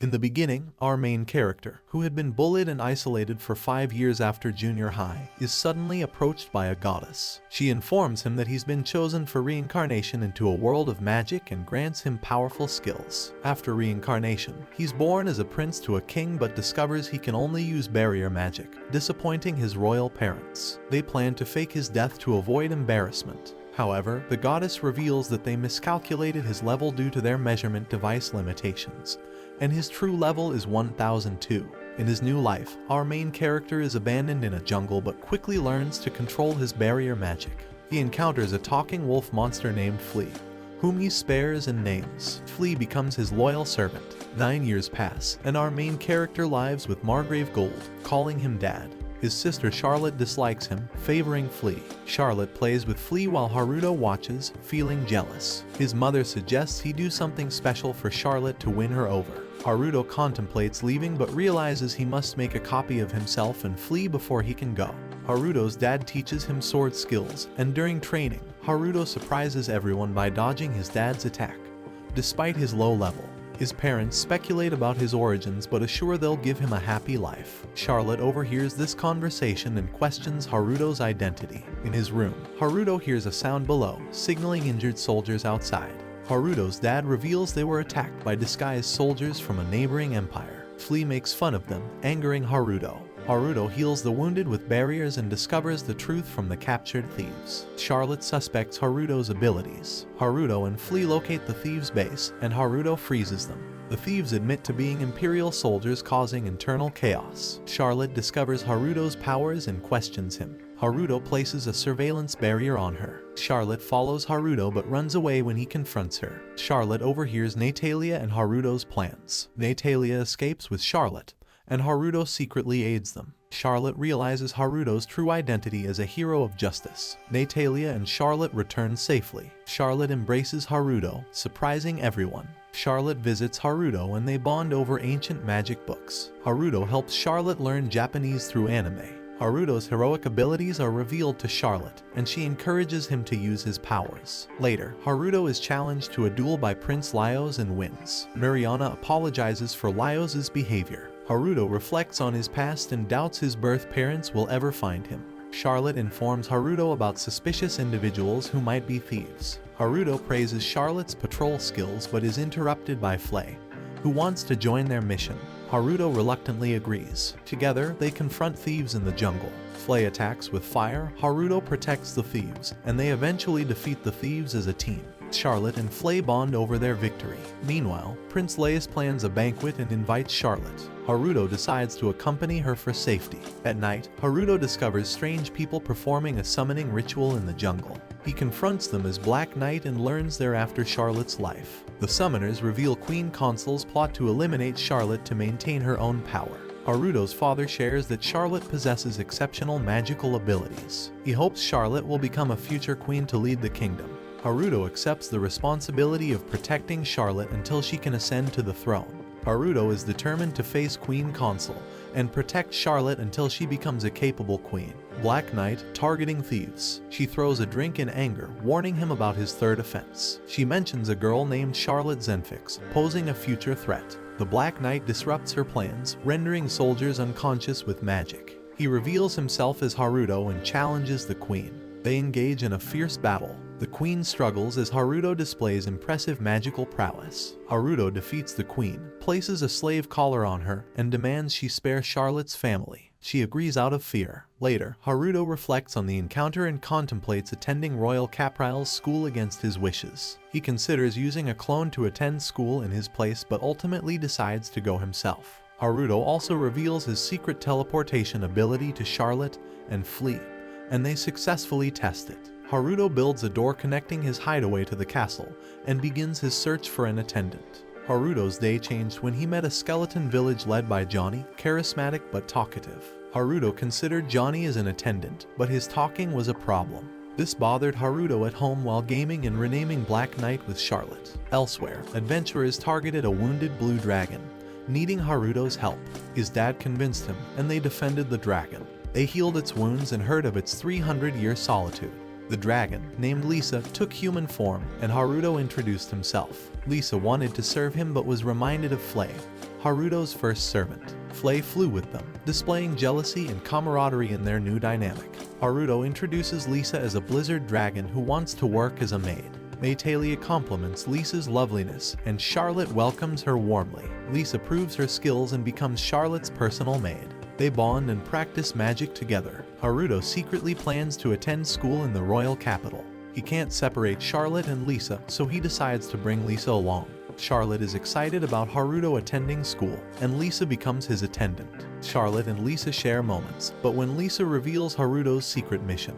In the beginning, our main character, who had been bullied and isolated for 5 years after junior high, is suddenly approached by a goddess. She informs him that he's been chosen for reincarnation into a world of magic and grants him powerful skills. After reincarnation, he's born as a prince to a king but discovers he can only use barrier magic, disappointing his royal parents. They plan to fake his death to avoid embarrassment. However, the goddess reveals that they miscalculated his level due to their measurement device limitations, and his true level is 1002. In his new life, our main character is abandoned in a jungle but quickly learns to control his barrier magic. He encounters a talking wolf monster named Flea, whom he spares and names. Flea becomes his loyal servant. 9 years pass, and our main character lives with Margrave Gold, calling him Dad. His sister Charlotte dislikes him, favoring Flea. Charlotte plays with Flea while Haruto watches, feeling jealous. His mother suggests he do something special for Charlotte to win her over. Haruto contemplates leaving but realizes he must make a copy of himself and Flea before he can go. Haruto's dad teaches him sword skills, and during training, Haruto surprises everyone by dodging his dad's attack. Despite his low level, his parents speculate about his origins but assure they'll give him a happy life. Charlotte overhears this conversation and questions Haruto's identity. In his room, Haruto hears a sound below, signaling injured soldiers outside. Haruto's dad reveals they were attacked by disguised soldiers from a neighboring empire. Flea makes fun of them, angering Haruto. Haruto heals the wounded with barriers and discovers the truth from the captured thieves. Charlotte suspects Haruto's abilities. Haruto and Flea locate the thieves' base, and Haruto freezes them. The thieves admit to being Imperial soldiers causing internal chaos. Charlotte discovers Haruto's powers and questions him. Haruto places a surveillance barrier on her. Charlotte follows Haruto but runs away when he confronts her. Charlotte overhears Natalia and Haruto's plans. Natalia escapes with Charlotte, and Haruto secretly aids them. Charlotte realizes Haruto's true identity as a hero of justice. Natalia and Charlotte return safely. Charlotte embraces Haruto, surprising everyone. Charlotte visits Haruto and they bond over ancient magic books. Haruto helps Charlotte learn Japanese through anime. Haruto's heroic abilities are revealed to Charlotte, and she encourages him to use his powers. Later, Haruto is challenged to a duel by Prince Laios and wins. Mariana apologizes for Laios' behavior. Haruto reflects on his past and doubts his birth parents will ever find him. Charlotte informs Haruto about suspicious individuals who might be thieves. Haruto praises Charlotte's patrol skills but is interrupted by Flay, who wants to join their mission. Haruto reluctantly agrees. Together, they confront thieves in the jungle. Flay attacks with fire, Haruto protects the thieves, and they eventually defeat the thieves as a team. Charlotte and Flay bond over their victory. Meanwhile, Prince Laios plans a banquet and invites Charlotte. Haruto decides to accompany her for safety. At night, Haruto discovers strange people performing a summoning ritual in the jungle. He confronts them as Black Knight and learns they're after Charlotte's life. The summoners reveal Queen Consul's plot to eliminate Charlotte to maintain her own power. Haruto's father shares that Charlotte possesses exceptional magical abilities. He hopes Charlotte will become a future queen to lead the kingdom. Haruto accepts the responsibility of protecting Charlotte until she can ascend to the throne. Haruto is determined to face Queen Consul and protect Charlotte until she becomes a capable queen. Black Knight targeting thieves. She throws a drink in anger, warning him about his third offense. She mentions a girl named Charlotte Zenfix, posing a future threat. The Black Knight disrupts her plans, rendering soldiers unconscious with magic. He reveals himself as Haruto and challenges the queen. They engage in a fierce battle. The queen struggles as Haruto displays impressive magical prowess. Haruto defeats the queen, places a slave collar on her, and demands she spare Charlotte's family. She agrees out of fear. Later, Haruto reflects on the encounter and contemplates attending Royal Capril's school against his wishes. He considers using a clone to attend school in his place but ultimately decides to go himself. Haruto also reveals his secret teleportation ability to Charlotte and Flea, and they successfully test it. Haruto builds a door connecting his hideaway to the castle and begins his search for an attendant. Haruto's day changed when he met a skeleton village led by Johnny, charismatic but talkative. Haruto considered Johnny as an attendant, but his talking was a problem. This bothered Haruto at home while gaming and renaming Black Knight with Charlotte. Elsewhere, adventurers targeted a wounded blue dragon, needing Haruto's help. His dad convinced him, and they defended the dragon. They healed its wounds and heard of its 300-year solitude. The dragon, named Lisa, took human form, and Haruto introduced himself. Lisa wanted to serve him but was reminded of Flay. Haruto's first servant. Flay flew with them, displaying jealousy and camaraderie in their new dynamic. Haruto introduces Lisa as a blizzard dragon who wants to work as a maid. Maytalia compliments Lisa's loveliness, and Charlotte welcomes her warmly. Lisa proves her skills and becomes Charlotte's personal maid. They bond and practice magic together. Haruto secretly plans to attend school in the royal capital. He can't separate Charlotte and Lisa, so he decides to bring Lisa along. Charlotte is excited about Haruto attending school, and Lisa becomes his attendant. Charlotte and Lisa share moments, but when Lisa reveals Haruto's secret mission,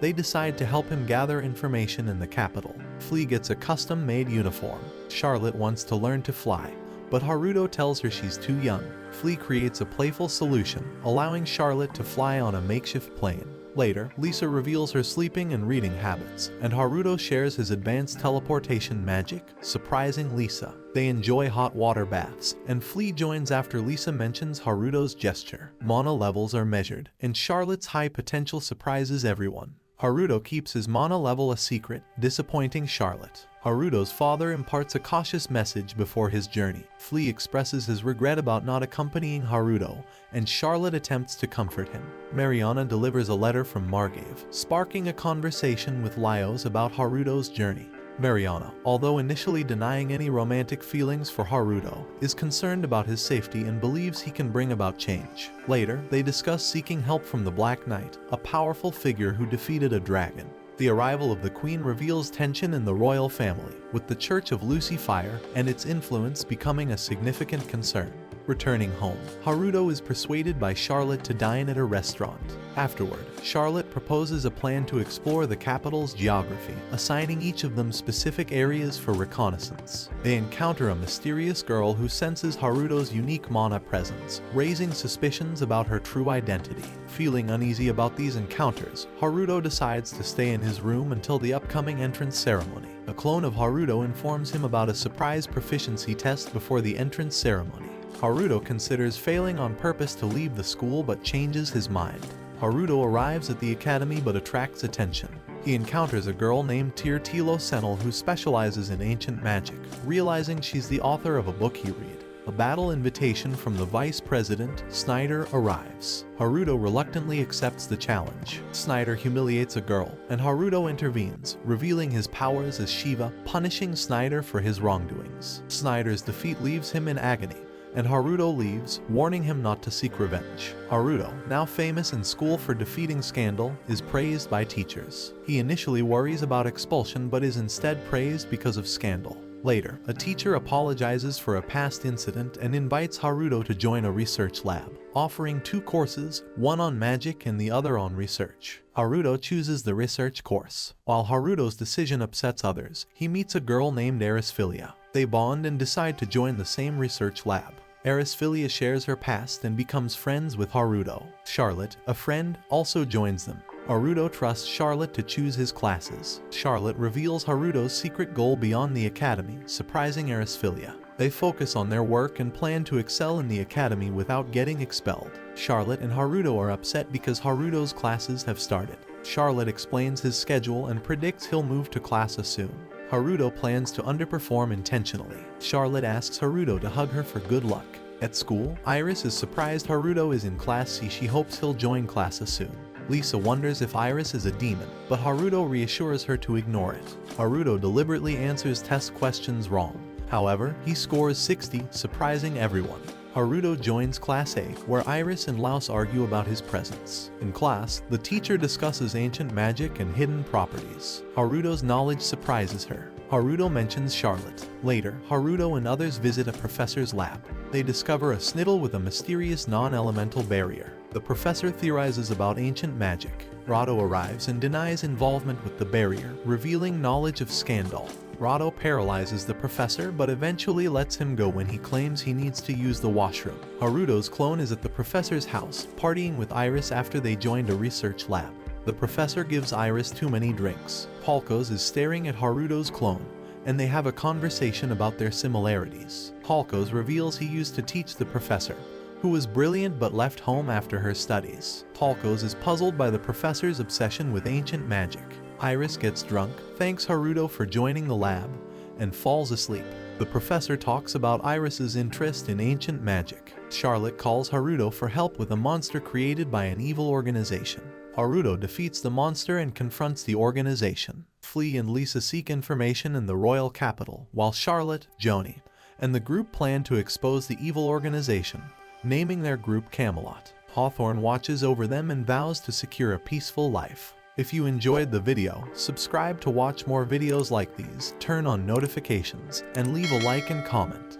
they decide to help him gather information in the capital. Flea gets a custom-made uniform. Charlotte wants to learn to fly, but Haruto tells her she's too young. Flea creates a playful solution, allowing Charlotte to fly on a makeshift plane. Later, Lisa reveals her sleeping and reading habits, and Haruto shares his advanced teleportation magic, surprising Lisa. They enjoy hot water baths, and Flea joins after Lisa mentions Haruto's gesture. Mana levels are measured, and Charlotte's high potential surprises everyone. Haruto keeps his mana level a secret, disappointing Charlotte. Haruto's father imparts a cautious message before his journey. Flea expresses his regret about not accompanying Haruto, and Charlotte attempts to comfort him. Mariana delivers a letter from Margave, sparking a conversation with Laios about Haruto's journey. Mariana, although initially denying any romantic feelings for Haruto, is concerned about his safety and believes he can bring about change. Later, they discuss seeking help from the Black Knight, a powerful figure who defeated a dragon. The arrival of the Queen reveals tension in the royal family, with the Church of Lucifer and its influence becoming a significant concern. Returning home, Haruto is persuaded by Charlotte to dine at a restaurant. Afterward, Charlotte proposes a plan to explore the capital's geography, assigning each of them specific areas for reconnaissance. They encounter a mysterious girl who senses Haruto's unique mana presence, raising suspicions about her true identity. Feeling uneasy about these encounters, Haruto decides to stay in his room until the upcoming entrance ceremony. A clone of Haruto informs him about a surprise proficiency test before the entrance ceremony. Haruto considers failing on purpose to leave the school but changes his mind. Haruto arrives at the academy but attracts attention. He encounters a girl named Tirtilo Senel who specializes in ancient magic, realizing she's the author of a book he read. A battle invitation from the vice president, Snyder, arrives. Haruto reluctantly accepts the challenge. Snyder humiliates a girl, and Haruto intervenes, revealing his powers as Shiva, punishing Snyder for his wrongdoings. Snyder's defeat leaves him in agony, and Haruto leaves, warning him not to seek revenge. Haruto, now famous in school for defeating Scandal, is praised by teachers. He initially worries about expulsion but is instead praised because of Scandal. Later, a teacher apologizes for a past incident and invites Haruto to join a research lab, offering 2 courses, one on magic and the other on research. Haruto chooses the research course. While Haruto's decision upsets others, he meets a girl named Erisphilia. They bond and decide to join the same research lab. Erisphilia shares her past and becomes friends with Haruto. Charlotte, a friend, also joins them. Haruto trusts Charlotte to choose his classes. Charlotte reveals Haruto's secret goal beyond the academy, surprising Erisphilia. They focus on their work and plan to excel in the academy without getting expelled. Charlotte and Haruto are upset because Haruto's classes have started. Charlotte explains his schedule and predicts he'll move to class soon. Haruto plans to underperform intentionally. Charlotte asks Haruto to hug her for good luck. At school, Iris is surprised Haruto is in Class C. She hopes he'll join class soon. Lisa wonders if Iris is a demon, but Haruto reassures her to ignore it. Haruto deliberately answers test questions wrong. However, he scores 60, surprising everyone. Haruto joins Class A, where Iris and Laos argue about his presence. In class, the teacher discusses ancient magic and hidden properties. Haruto's knowledge surprises her. Haruto mentions Charlotte. Later, Haruto and others visit a professor's lab. They discover a snittle with a mysterious non-elemental barrier. The professor theorizes about ancient magic. Rado arrives and denies involvement with the barrier, revealing knowledge of Scandal. Rado paralyzes the professor but eventually lets him go when he claims he needs to use the washroom. Haruto's clone is at the professor's house, partying with Iris after they joined a research lab. The professor gives Iris too many drinks. Halkos is staring at Haruto's clone, and they have a conversation about their similarities. Halkos reveals he used to teach the professor, who was brilliant but left home after her studies. Halkos is puzzled by the professor's obsession with ancient magic. Iris gets drunk, thanks Haruto for joining the lab, and falls asleep. The professor talks about Iris's interest in ancient magic. Charlotte calls Haruto for help with a monster created by an evil organization. Haruto defeats the monster and confronts the organization. Flea and Lisa seek information in the royal capital, while Charlotte, Joni, and the group plan to expose the evil organization, naming their group Camelot. Hawthorne watches over them and vows to secure a peaceful life. If you enjoyed the video, subscribe to watch more videos like these, turn on notifications, and leave a like and comment.